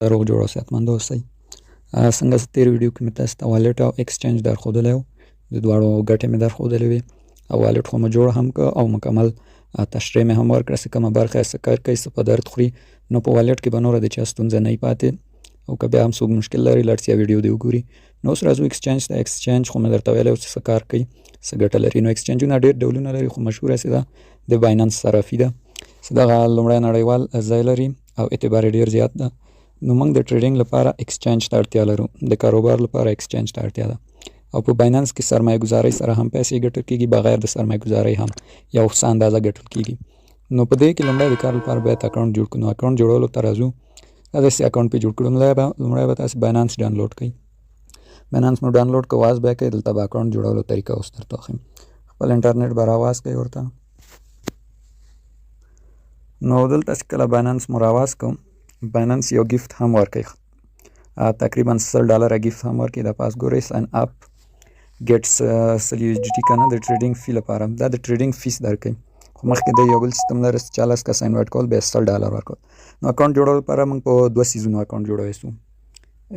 روغ جوړ او صحتمند اوسئ. څنګه چې تېر ویډیو کې مې تاسو ته والټ او ایکسچینج درښودلی و، د دواړو ګټې مې درښودلې وې او والټ خو مې جوړ هم کړ او مکمل تشریح مې هم ورکړه چې کومه برخه یې څه کار کوي، څه په درد خوري. نو په والټ کې به نوره د چا ستونزه نه وي پاتې، او که بیا هم څوک مشکل لري لړتیا ویډیو دې وګوري. نو اوس راځو ایکسچینج ته. ایکسچینج خو مې درته ویلی و چې څه کار کوي، څه ګټه لري. نو ایکسچینجونه ډېر ډولونه لري، خو مشهوره چې ده د بایننس صرافي ده چې دغه لومړی نړیوال ځای لري او اعتبار یې ډېر زیات ده. نو موږ د ټریډینګ لپاره ایکسچینج ته اړتیا لرو، د کاروبار لپاره ایکسچینج ته اړتیا ده. او په بایننس کې سرمایه ګزارۍ سره هم پیسې ګټل کېږي، بغیر د سرمایه ګزارۍ هم یو څه اندازه ګټل کېږي. نو په دې کې لومړی د کار لپاره باید اکاونټ جوړ کړو. نو اکاونټ جوړولو ته راځو. داسې اکاونټ پې جوړ کړو. لومړی به تاسې بایننس ډاونلوډ کړئ. بایننس مو ډاونلوډ کړو، واز به یې کړئ. دلته به اکاونټ جوړولو طریقه اوس درته وښیم. خپل انټرنیټ به راواز کړئ ورته. نو دلته چې کله بایننس مو راواز کړو، بایننس یو ګیفت هم ورکوي، تقریبا $100 ګیفت هم ورکوي. دا پاس ګورئ ساین اپ ګیټس سل USDT که نه د ټریډینګ فی لپاره، دا د ټریډینګ فیس درکوي. خو مخکې د یو بل سیستم لري چې 40 کسه انوایټ کول بیا $100 ورکول. نو اکاونټ جوړولو لپاره موږ په 2 سیزونو اکاونټ جوړوی سو،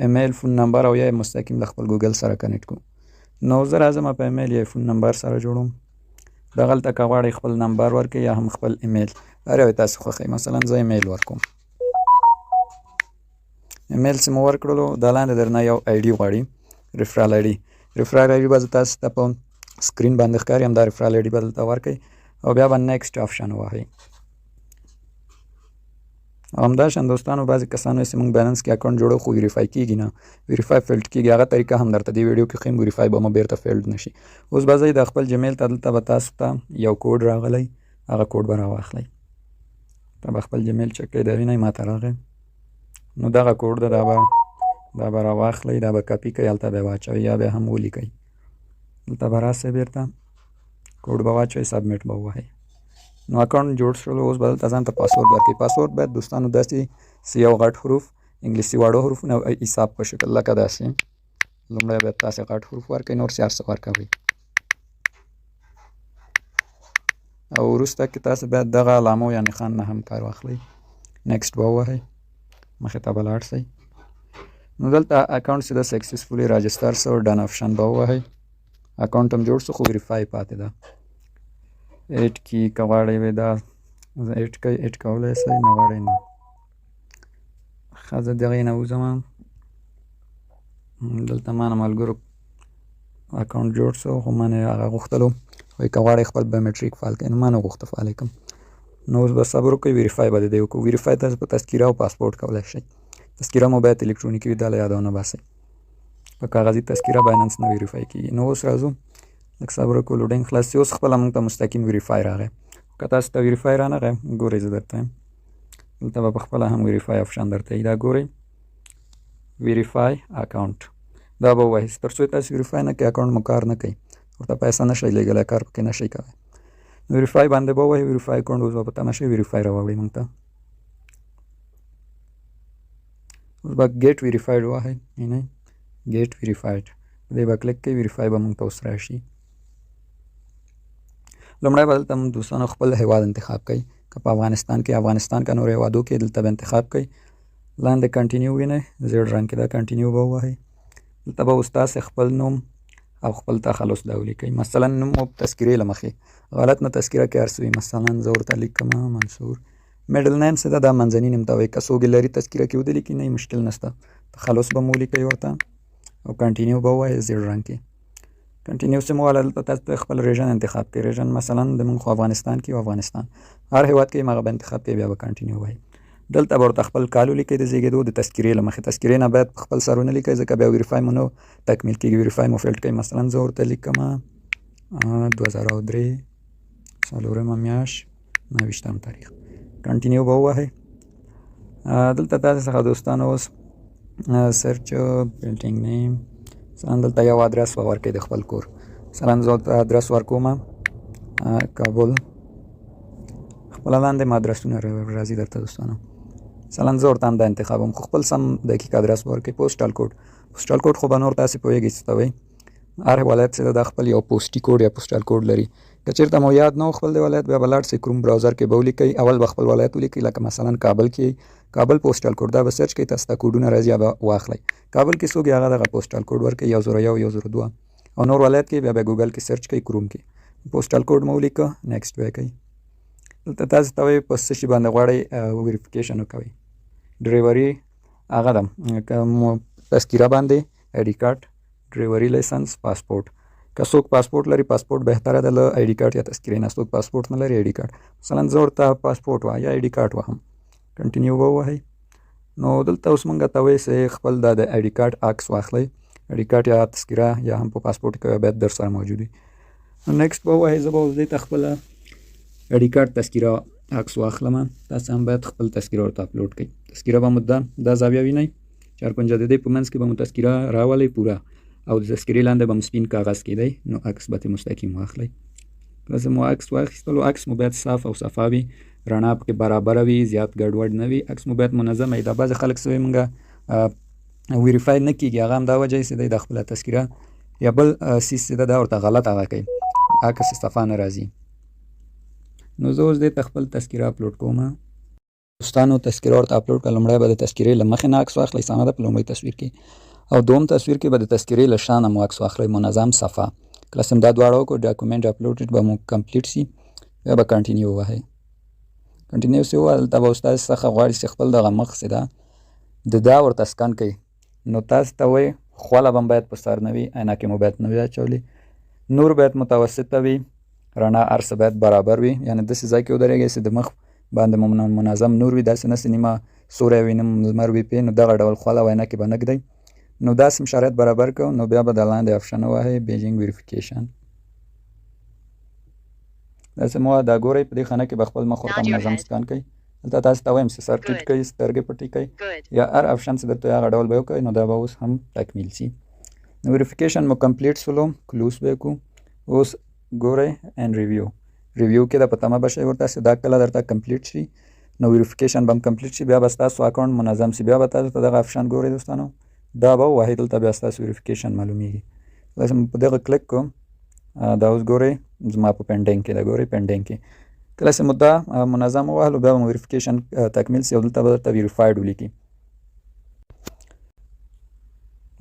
ایمیل، فون نمبر او یا مستقیم له خپل ګوګل سره کنیکټ کړو. نو زه راځم په ایمیل یا فون نمبر سره جوړوم. دغلته که غواړئ خپل نمبر ورکړئ یا هم خپل ایمیل، هر یو تاسو خوښوئ. مثلا زه ایمیل ورکوم. ایمیل چې مو ورکړلو، دا لاندې درنه یو آی ډي غواړي، ریفرال آی ډي. ریفرال آی ډي به تاسو ته په سکرین باندې ښکاري، همدا ریفرال آی ډي به دلته ورکړئ او بیا به نیکسټ آپشن ووهئ. او همداشان دوستانو، بعضې کسانو چې موږ بایننس کې اکاونټ جوړو خو ویریفای کېږي نه، ویریفای فیلډ کېږي. هغه طریقه هم درته دې ویډیو کې ښیم، ویریفای به مو بیرته فیلډ نه شي. اوس به ځئ د خپل جمیل ته، دلته به تاسو ته یو کوډ راغلی، هغه کوډ به راواخلئ. ته به خپل جمیل چک کړئ، دا وینئ ماته راغی. نو دغه کوډ ده، دا به راواخلئ، دا به کاپي کړئ، هلته به یې واچوئ یا بیا هم ولیکئ. دلته به راسئ بیرته، کوډ به واچوئ، سبمیټ به ووهئ. نو اکاونټ جوړ شولو. اوس به دلته ځان ته پاسورډ ورکړئ. پاسورډ باید دوستانو داسې یو غټ حروف، انګلیسي واړه حروفونه او حساب په شکل، لکه داسې. لومړی باید تاسې غټ حروف ورکړئ، نور هر څه ورکوئ. او وروسته کې تاسې باید دغه علامو یا نښان نه هم کار واخلئ. نیکسټ به ووهئ، مخې ته به لاړ شئ. نو دلته اکاونټ چې ده سکسسفولي راجسټر سو، ډن آپشن به ووهئ. اکاونټ هم جوړ شو، خو ویریفای پاتې ده. ایډ کی که غواړئ وې دا ایډ کوئ، ایډ کولی شئ، نه غواړئ نه. ښه زه دغې نه وځم. دلته ما نه ملګرو اکاونټ جوړ شو، خو ما نه هغه غوښتلو، وایي که غواړئ خپل بایومیټریک فعال کړئ. نو ما نه غوښته فعال یې کړم. نو اوس به صبر وکړئ، ویریفای به د دې وکړو. ویریفای تاسو په تذکیره او پاسپورټ کولی شئ. تذکیره مو باید الکترونیکي وي، دا له یاده ونه باسئ. په کاغذي تذکیره بایننس نه ویریفای کېږي. نو اوس راځو، لږ صبر وکړو، لوډینګ خلاص شي. اوس خپله موږ ته مستقیم ویریفای راغی. که تاسو ته ویریفای رانغی، ګورئ زه درته یم، دلته به پخپله هم ویریفای آپشن درته وي. دا ګورئ ویریفای اکاونټ، دا به ووایي. تر څو تاسو ویریفای نه کړئ اکاونټ مو کار نه کوي، ورته پیسه نه شئ لېږلی، کار پکې نه شئ کوی. ویریفای باندې به ووایي، ویریفای اکاونټ اوس به په تمه شئ، ویریفای راوړئ موږ ته. اوس به ګیټ ویریفایډ ووهئ، وینئ ګیټ ویریفایډ، په دې به کلیک کوئ، ویریفای به موږ ته اوس راشي. لومړی به دلته دوستانو خپل هیواد انتخاب کوئ. که په افغانستان کې، افغانستان که نورو هیوادو کې، دلته به انتخاب کوئ. لاندې کنټینیو وینئ، زیړ رنګ کې دا کنټینیو به ووهئ. دلته به اوس تاسې خپل نوم او خپل تخلص دا ولیکئ. مثلا نوم مو تذکیرې له مخې غلط نه تذکیره کې هر څه وي. مثلا زه ورته لیکم منصور. میډل نیم څه ده، دا منځني نوم ته وایي. که څوک یې لري تذکیره کې ودې لیکي، نه مشکل نشته. تخلص به مو ولیکئ ورته او کنټینیو به ووایئ زیړ رنګ کې. کنټینیو چې مو ووهله، دلته تاسو خپل ریژن انتخاب کړئ. ریژن مثلا د موږ خو افغانستان کې، افغانستان هر هیواد کې هغه به انتخاب کړئ، بیا به کنټینیو ووایئ. دلته به ورته خپل کال ولیکئ د زیږېدو، د تذکیرې له مخې. تذکیرې نه باید خپل سر ونه لیکئ، ځکه بیا ویریفای مو نه تکمیل کېږي، ویریفای مو فیلډ کوي. مثلا زه ورته لیکم 2003 څلورمه میاشت 29 تاریخ. کنټینیو به ووهئ. دلته تاسو څخه دوستانو اوس سرچ بلډینګ نیم، مثلا دلته یو ادرس به ورکړئ د خپل کور. مثلا زه ادرس ورکوم کابل. خپله لاندې ما ادرسونه راځي درته دوستانو. مثلا زه ورته همدا انتخابوم، خو خپل سم دقیق ادرس به ورکړئ. پوسټل کوډ، پوسټل کوډ خو به نور تاسې پوهېږئ څه ته وایي. هر ولایت چې ده خپل یو پوسټي کوډ یا پوسټل کوډ لري. که چېرته مو یاد نه و خپل د ولایت بیا به لاړ شئ کروم براوزر کې به ولیکئ. اول به خپل ولایت ولیکئ، لکه مثلا کابل کې کابل پوسټل کوډ، دا به سرچ کړئ، تاسو ته کوډونه راځي به واخلئ. کابل کې څوک هغه دغه پوسټل کوډ ورکړئ 101 102 او نور ولایت کې بیا به ګوګل کې سرچ کړئ کروم کې پوسټل کوډ مو ولیکه نیکسټ به کوئ. دلته تاسو ته وایي په څه شي باندې غواړئ ویریفیکیشن وکوئ. ډرایوري هغه ده تذکیره باندې آی ډي کارت، ډرایوري لایسنس، پاسپورټ. که څوک پاسپورټ لري پاسپورټ بهتره ده له آی ډي کارت یا تذکیرې نه. څوک پاسپورټ نه لري آی ډي کارت، مثلا زه ورته پاسپورټ وهم یا آی ډي کارت وهم، کنټینیو به ووهئ. نو دلته اوس مونږ ته وایي چې خپل د آی ډي کارت عکس واخلئ. آی ډي کارت یا تذکیره یا هم په پاسپورټ کې باید در سره موجود وي. نیکسټ به ووایئ. زه به اوس دې ته خپله آی ډي کارت تذکیره عکس واخلم. تاسو هم باید خپل تذکیره ورته اپلوډ کړئ. تذکیره به مو دا زاویه وینئ 4 د دې په منځ کې به مو تذکیره راولئ پوره، او د تذکیرې لاندې به مو سپین کاغذ کېدی، نو عکس به ترې مستقیم واخلئ. کله چې مو عکس واخیستلو، عکس مو باید صاف او صفا وي، رڼا پکې برابره وي، زیات ګډوډ نه وي. عکس مو باید منظم وي. دا بعضې خلک څه وایي مونږ ویریفای نه کېږي، هغه هم دا وجه یې چې دی د خپله تذکیره یا بل څیز چې ده دا ورته غلط هغه کوي، عکس صفا نه راځي. نو زه اوس دې ته خپل تذکیره اپلوډ کوم. دوستانو تذکیره ورته اپلوډ کړه. لومړی به د تذکیرې له مخې نه عکس واخلئ، سمه ده، په لومړی تصویر کې، او دوم تصویر کې به د تذکیرې له شا نه مو عکس واخلئ، منظم صفا. کله چې دا دواړه وکړو ډاکومنټ اپلوډ به مو کمپلیټ شي، بیا به کنټینیو ووهئ. کنټینیو چې ووهه دلته به استاد څخه غواړي چې خپل دغه مخ چې ده د دا ورته سکن کوي. نو تاسو ته وایي خوله به باید په سر نه وي، عینکې مو باید نه وي اچولې، نور باید متوسطه وي، رڼا هر څه باید برابر وي، یعنې داسې ځای کې ودرېږئ چې د مخ باندې مو منظم نور وي، داسې نه چې نیمه سوری وي نیمه لمر وي پې. نو دغه ډول خوله او عینکې به نه ږدئ. نو داسې شرایط برابر کړو، نو بیا به د لاندې آپشن ووهئ بیجینګ ویریفیکیشن. داسې مو دا ګورئ په دې خانه کې به خپل مخ ورته منظم سکان کوئ. دلته تاسو ته وایم چې سر ټیټ کړئ، سترګې پټې کړئ، یا هر آپشن چې درته هغه ډول به وکړئ، نو دا به اوس هم تکمیل شي. نو ویریفیکیشن مو کمپلیټ شولو، کلوز به کړو. اوس ګورئ اینډ ریویو کې دا په تمه به شئ ورته چې دا کله درته کمپلیټ شي، نو ویریفیکیشن به هم کمپلیټ شي، بیا به ستاسو اکاونټ منظم شي. بیا به تاسو ته دغه آپشن ګورئ دوستانو، دا به ووهئ، دلته بیا ستاسو ویریفیکیشن معلومیږي. کله چې په دغه کلیک کوم، دا اوس ګورئ زما په پینډینګ کې ده، ګورئ پینډینګ کې. کله چې مو دا منظم ووهلو، بیا به مو ویریفیکیشن تکمیل شي او دلته به درته ویریفاید ولیکي.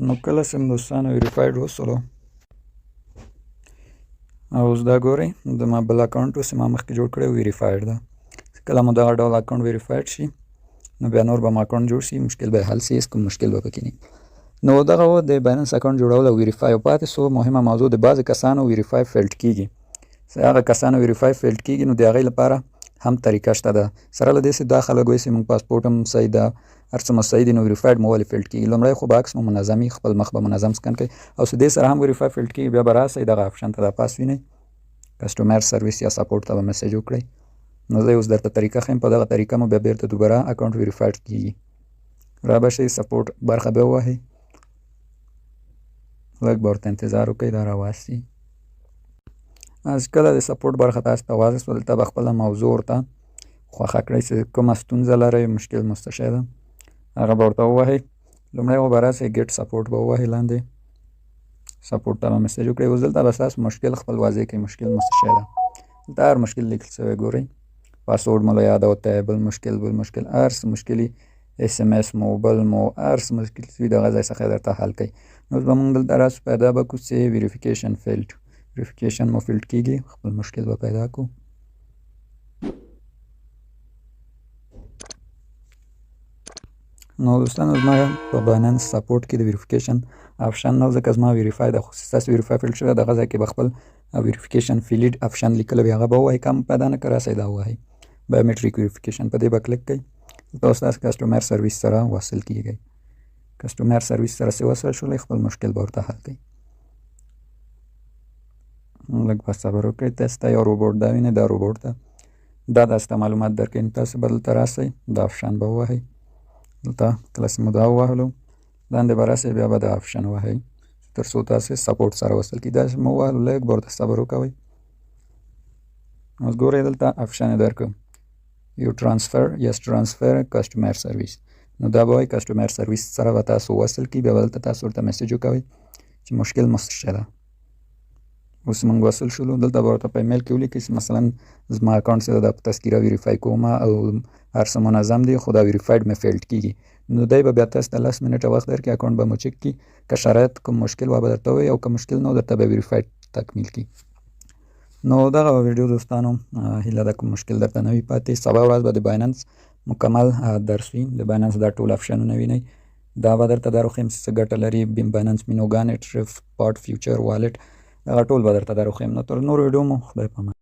نو کله چې دوستانو ویریفاید وشولو، اوس دا ګورئ زما بل اکاونټ و چې ما مخکې جوړ کړی ویریفاید ده. کله مو دغه ډول اکاونټ ویریفاید شي، نو بیا نور به مو اکاونټ جوړ شي، مشکل به حل شي، هېڅ کوم مشکل به پکې نه. نو دغه و د بایننس اکاونټ جوړول او ویریفای. او پاتې څو مهمه موضوع د بعضې کسانو ویریفای فیلډ کېږي. چې هغه کسانو ویریفای فیلډ کېږي، نو د هغې لپاره هم طریقه شته ده. سره له دې چې دا خلک وایي چې موږ پاسپورټ هم صحیح ده، هر څه مو صحیح دي، نو ویریفاید مو ولې فیلډ کېږي؟ لومړی خو به عکس مو منظم وي، خپل مخ به منظم سکن کوئ، او چې دې سره هم ویریفای فیلډ کېږي، بیا به راسئ دغه آپشن ته، دا پاس وینئ، کسټمر سرویس یا سپورټ ته به میسج وکړئ. نو زه اوس درته طریقه ښیم، په دغه طریقه مو بیا بیرته دوباره اکاونټ ویریفاید کېږي. را به شئ سپورټ برخه به ووهئ، لږ به ورته انتظار وکړئ، دا راواسي. از کله د سپورټ برخه تاسو ته واخیستو، دلته به خپله موضوع ورته خوښه کړئ چې کومه ستونزه لرئ، مشکل مو څه شی ده، هغه به ورته ووهئ. لومړی خو به راسئ ګیټ سپورټ به ووهئ، لاندې سپورټ ته به میسج وکړئ. اوس دلته به ستاسو مشکل خپل واضح کړئ، مشکل مو څه شی ده. دلته هر مشکل لیکل شوی ګورئ، پاسورډ مو له یاده وتی، بل مشکل هر څه مشکلي، SMS مو، بل مو، هر څه مشکل وي د هغه ځای څخه یې درته حل کوي. نو اوس به مونږ دلته راسو، پیدا به کړو چې ویریفیکیشن فیلډ، ویریفیکیشن مو فیلډ کېږي، خپل مشکل به پیدا کړو. نو دوستانو زما په بایننس سپورټ کې د ویریفیکیشن آپشن نه، ځکه زما ویریفای ده، خو ستاسو ویریفای فیلډ شوی دغه ځای کې به خپل ویریفیکیشن فیلډ آپشن لیکلی وي، هغه به ووهئ. که پیدا نه کړه راسئ دا ووهئ، بایومیټریک ویریفیکیشن، په دې به کلیک کړئ. دلته اوس تاسو کسټمر سرویس سره وصل کېږئ. کسټمر سرویس سره چې وصل شولئ، خپل مشکل به ورته حل کړئ. لږ به صبر وکړئ. تاسو ته یو روبوټ دا وینئ، دا روبوټ ده، دا تاسو ته معلومات درکوي. تاسو به دلته راسئ، دا آپشن به ووهئ. دلته کله چې مو دا ووهلو، لاندې به راسئ، بیا به دا آپشن ووهئ تر څو تاسې سپورټ سره وصل کړي. داسې مو ووهلو، لږ به ورته صبر وکوئ. اوس ګورئ دلته آپشن یې درکړو، یو ټرانسفر، یس ټرانسفر کسټمر سرویس. نو دا به وایي کسټمر سرویس سره به تاسو وصل کړي، بیا به دلته تاسو ورته میسج وکوئ چې مشکل مو څه شی ده. اوس موږ وصل شولو. دلته به ورته په ایمیل کې ولیکئ چې مثلا زما اکاونټ چې د تذکیره ویریفای کوم او هر څه منظم دي، خو دا ویریفاید مې فیلډ کیږي، نو دی به بیا تاسو ته 10 منټه وخت درکړي، اکاونټ به مو چک کړي، که شرایط کوم مشکل وه به درته ووایي او که مشکل نه و درته به ویریفاید تکمیل کړي. نو دغه ویډیو دوستانو، هیله ده کوم مشکل درته نه وي پاتې. سبا ورځ به د بایننس مکمل درس وي، د بایننس دا ټول آپشنونه وینئ، دا به درته دروښیم چې څه ګټه لري، بایننس مینوګان، ټرف، سپاټ، فیوچر، والټ، دغه ټول به درته دروښیم. نو تر نورو ویډیو مو خدای پامان.